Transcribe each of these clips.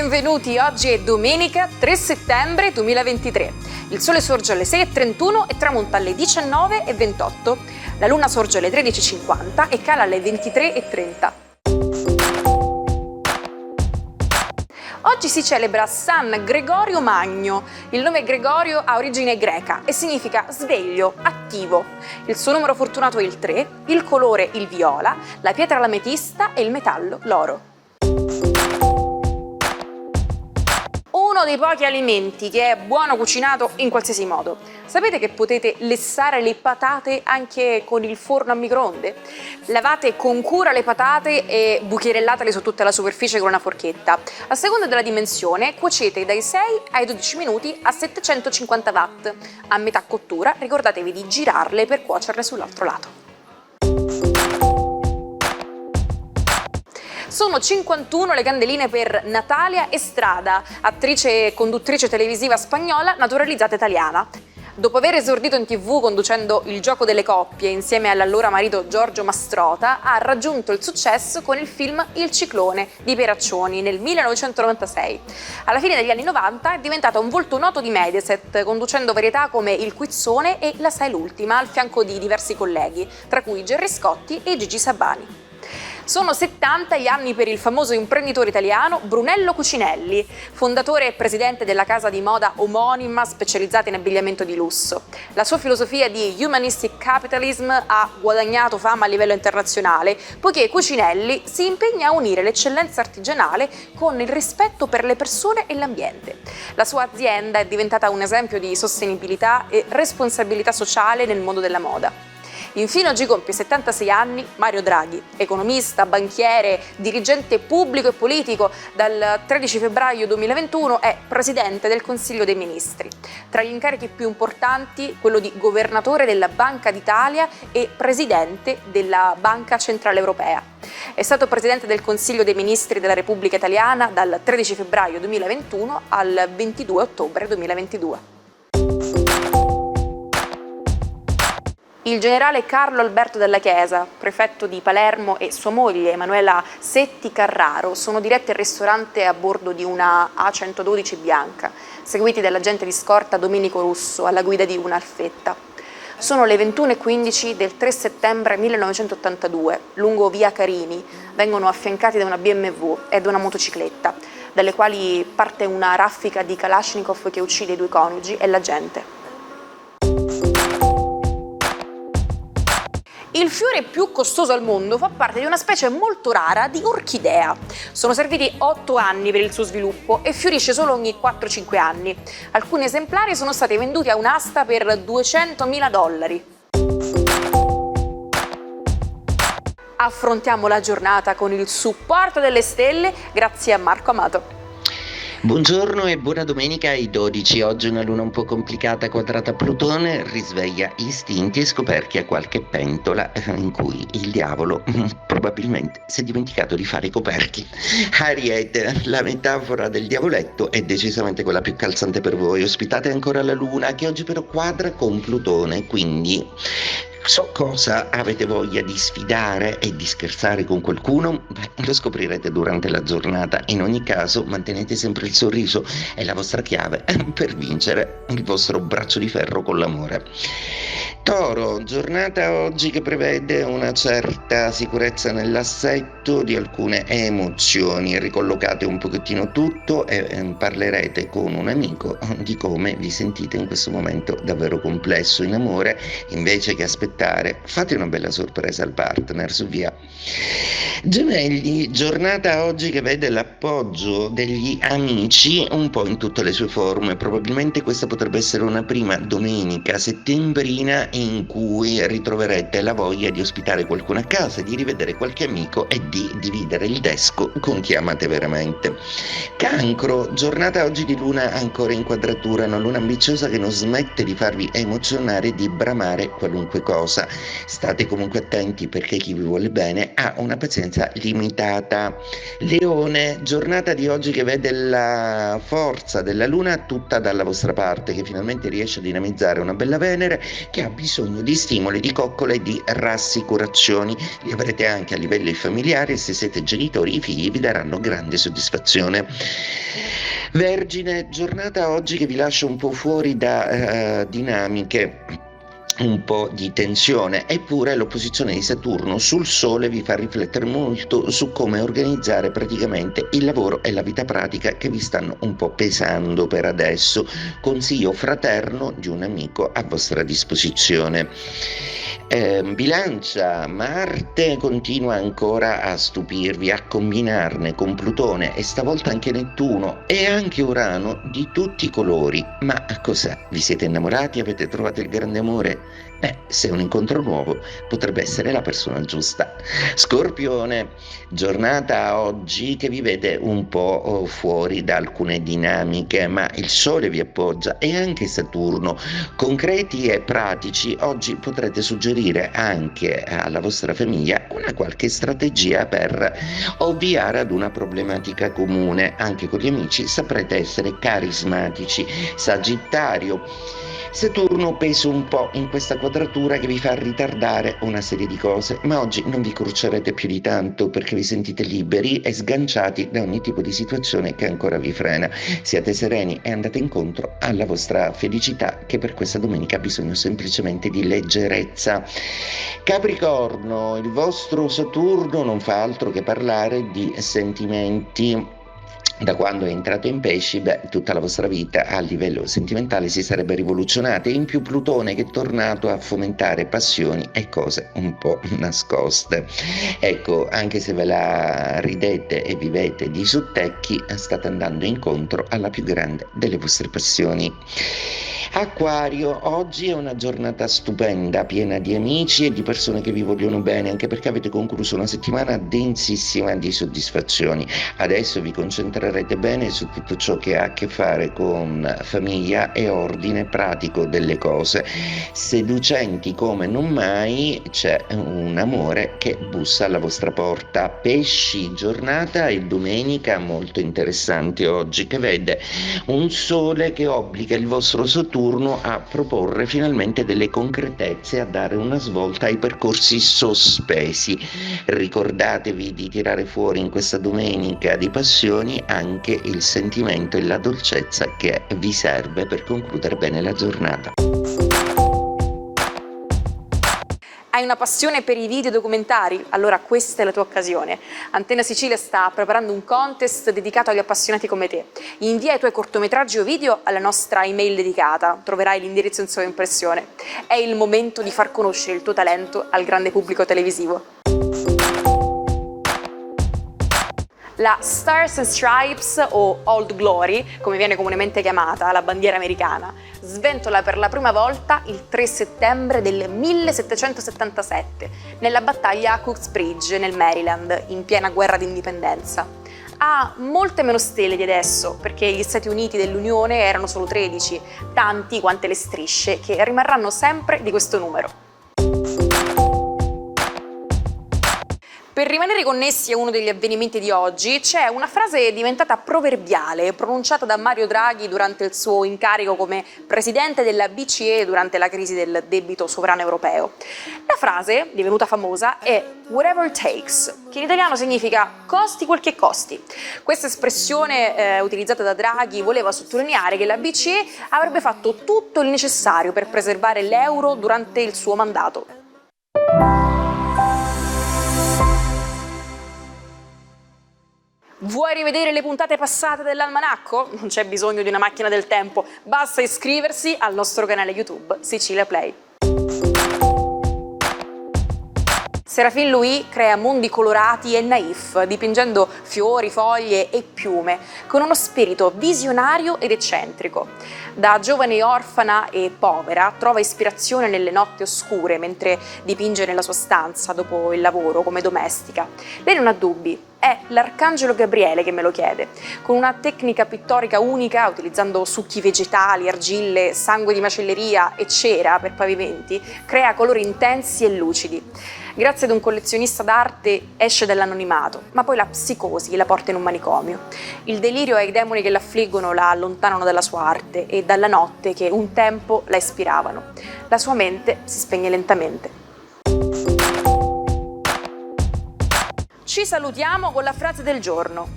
benvenuti. Oggi è domenica 3 settembre 2023. Il sole sorge alle 6:31 e tramonta alle 19:28. La luna sorge alle 13:50 e cala alle 23:30. Oggi si celebra San Gregorio Magno. Il nome Gregorio ha origine greca e significa sveglio, attivo. Il suo numero fortunato è il 3, il colore il viola, la pietra l'ametista e il metallo l'oro. Uno dei pochi alimenti che è buono cucinato in qualsiasi modo. Sapete che potete lessare le patate anche con il forno a microonde? Lavate con cura le patate e bucherellatele su tutta la superficie con una forchetta. A seconda della dimensione, cuocete dai 6 ai 12 minuti a 750 watt. A metà cottura, ricordatevi di girarle per cuocerle sull'altro lato. Sono 51 le candeline per Natalia Estrada, attrice e conduttrice televisiva spagnola naturalizzata italiana. Dopo aver esordito in TV conducendo Il gioco delle coppie insieme all'allora marito Giorgio Mastrota, ha raggiunto il successo con il film Il ciclone di Pieraccioni nel 1996. Alla fine degli anni 90 è diventata un volto noto di Mediaset, conducendo varietà come Il Quizzone e La sai l'ultima, al fianco di diversi colleghi, tra cui Gerry Scotti e Gigi Sabani. Sono 70 gli anni per il famoso imprenditore italiano Brunello Cucinelli, fondatore e presidente della casa di moda omonima specializzata in abbigliamento di lusso. La sua filosofia di humanistic capitalism ha guadagnato fama a livello internazionale, poiché Cucinelli si impegna a unire l'eccellenza artigianale con il rispetto per le persone e l'ambiente. La sua azienda è diventata un esempio di sostenibilità e responsabilità sociale nel mondo della moda. Infine oggi compie 76 anni Mario Draghi, economista, banchiere, dirigente pubblico e politico. Dal 13 febbraio 2021 è presidente del Consiglio dei Ministri. Tra gli incarichi più importanti quello di governatore della Banca d'Italia e presidente della Banca Centrale Europea. È stato presidente del Consiglio dei Ministri della Repubblica Italiana dal 13 febbraio 2021 al 22 ottobre 2022. Il generale Carlo Alberto Dalla Chiesa, prefetto di Palermo, e sua moglie Emanuela Setti Carraro sono diretti al ristorante a bordo di una A112 bianca, seguiti dall'agente di scorta Domenico Russo alla guida di una Alfetta. Sono le 21:15 del 3 settembre 1982, lungo via Carini, vengono affiancati da una BMW e da una motocicletta, dalle quali parte una raffica di Kalashnikov che uccide i due coniugi e l'agente. Il fiore più costoso al mondo fa parte di una specie molto rara di orchidea. Sono serviti 8 anni per il suo sviluppo e fiorisce solo ogni 4-5 anni. Alcuni esemplari sono stati venduti a un'asta per $200.000. Affrontiamo la giornata con il supporto delle stelle grazie a Marco Amato. Buongiorno e buona domenica ai 12. Oggi una luna un po' complicata quadrata a Plutone risveglia istinti e scoperchi a qualche pentola in cui il diavolo probabilmente si è dimenticato di fare i coperchi. Ariete, la metafora del diavoletto è decisamente quella più calzante per voi. Ospitate ancora la luna che oggi però quadra con Plutone, quindi so cosa avete voglia di sfidare e di scherzare con qualcuno? Beh, lo scoprirete durante la giornata. In ogni caso mantenete sempre il sorriso, è la vostra chiave per vincere il vostro braccio di ferro con l'amore. Toro, giornata oggi che prevede una certa sicurezza nell'assetto di alcune emozioni. Ricollocate un pochettino tutto e parlerete con un amico di come vi sentite in questo momento davvero complesso in amore. Invece che aspettare, fate una bella sorpresa al partner, su via. Gemelli, giornata oggi che vede l'appoggio degli amici un po' in tutte le sue forme. Probabilmente questa potrebbe essere una prima domenica settembrina in cui ritroverete la voglia di ospitare qualcuno a casa, di rivedere qualche amico e di dividere il desco con chi amate veramente. Cancro, giornata oggi di luna ancora in quadratura, una luna ambiziosa che non smette di farvi emozionare e di bramare qualunque cosa. State comunque attenti perché chi vi vuole bene ha una pazienza limitata. Leone, giornata di oggi che vede la forza della luna tutta dalla vostra parte, che finalmente riesce a dinamizzare una bella Venere che ha bisogno bisogno di stimoli, di coccole e di rassicurazioni. Li avrete anche a livello familiare e se siete genitori i figli vi daranno grande soddisfazione. Vergine, giornata oggi che vi lascia un po' fuori da dinamiche un po' di tensione, eppure l'opposizione di Saturno sul Sole vi fa riflettere molto su come organizzare praticamente il lavoro e la vita pratica che vi stanno un po' pesando per adesso. Consiglio fraterno di un amico a vostra disposizione. Bilancia, Marte continua ancora a stupirvi, a combinarne con Plutone e stavolta anche Nettuno e anche Urano di tutti i colori. Ma cos'è? Vi siete innamorati? Avete trovato il grande amore? Se è un incontro nuovo, potrebbe essere la persona giusta. Scorpione, giornata oggi che vi vede un po' fuori da alcune dinamiche, ma il Sole vi appoggia e anche Saturno. Concreti e pratici, oggi potrete suggerire anche alla vostra famiglia una qualche strategia per ovviare ad una problematica comune. Anche con gli amici saprete essere carismatici. Sagittario, Saturno pesa un po' in questa quadratura che vi fa ritardare una serie di cose, ma oggi non vi cruccerete più di tanto perché vi sentite liberi e sganciati da ogni tipo di situazione che ancora vi frena. Siate sereni e andate incontro alla vostra felicità, che per questa domenica ha bisogno semplicemente di leggerezza. Capricorno, il vostro Saturno non fa altro che parlare di sentimenti. Da quando è entrato in Pesci, tutta la vostra vita a livello sentimentale si sarebbe rivoluzionata, e in più Plutone che è tornato a fomentare passioni e cose un po' nascoste. Ecco, anche se ve la ridete e vivete di sottecchi, state andando incontro alla più grande delle vostre passioni. Acquario, oggi è una giornata stupenda, piena di amici e di persone che vi vogliono bene, anche perché avete concluso una settimana densissima di soddisfazioni. Adesso vi concentrerete bene su tutto ciò che ha a che fare con famiglia e ordine pratico delle cose. Seducenti come non mai, c'è un amore che bussa alla vostra porta. Pesci, giornata e domenica molto interessante oggi, che vede un sole che obbliga il vostro Saturno a proporre finalmente delle concretezze, a dare una svolta ai percorsi sospesi. Ricordatevi di tirare fuori in questa domenica di passioni anche il sentimento e la dolcezza che vi serve per concludere bene la giornata. Hai una passione per i video documentari? Allora questa è la tua occasione. Antena Sicilia sta preparando un contest dedicato agli appassionati come te. Invia i tuoi cortometraggi o video alla nostra email dedicata, troverai l'indirizzo in sovraimpressione. È il momento di far conoscere il tuo talento al grande pubblico televisivo. La Stars and Stripes, o Old Glory, come viene comunemente chiamata, la bandiera americana, sventola per la prima volta il 3 settembre del 1777, nella battaglia a Cooks Bridge, nel Maryland, in piena guerra d'indipendenza. Ha molte meno stelle di adesso, perché gli Stati Uniti dell'Unione erano solo 13, tanti quante le strisce, che rimarranno sempre di questo numero. Per rimanere connessi a uno degli avvenimenti di oggi, c'è una frase diventata proverbiale, pronunciata da Mario Draghi durante il suo incarico come presidente della BCE durante la crisi del debito sovrano europeo. La frase, divenuta famosa, è "whatever it takes", che in italiano significa "costi quel che costi". Questa espressione utilizzata da Draghi voleva sottolineare che la BCE avrebbe fatto tutto il necessario per preservare l'euro durante il suo mandato. Vuoi rivedere le puntate passate dell'Almanacco? Non c'è bisogno di una macchina del tempo, basta iscriversi al nostro canale YouTube Sicilia Play. Serafin Louis crea mondi colorati e naif, dipingendo fiori, foglie e piume, con uno spirito visionario ed eccentrico. Da giovane orfana e povera trova ispirazione nelle notti oscure mentre dipinge nella sua stanza dopo il lavoro come domestica. Lei non ha dubbi. È l'arcangelo Gabriele che me lo chiede, con una tecnica pittorica unica, utilizzando succhi vegetali, argille, sangue di macelleria e cera per pavimenti, crea colori intensi e lucidi. Grazie ad un collezionista d'arte esce dall'anonimato, ma poi la psicosi la porta in un manicomio. Il delirio e i demoni che l'affliggono la allontanano dalla sua arte e dalla notte che un tempo la ispiravano. La sua mente si spegne lentamente. Ci salutiamo con la frase del giorno: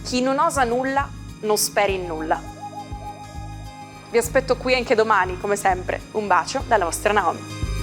chi non osa nulla, non speri in nulla. Vi aspetto qui anche domani, come sempre. Un bacio dalla vostra Naomi.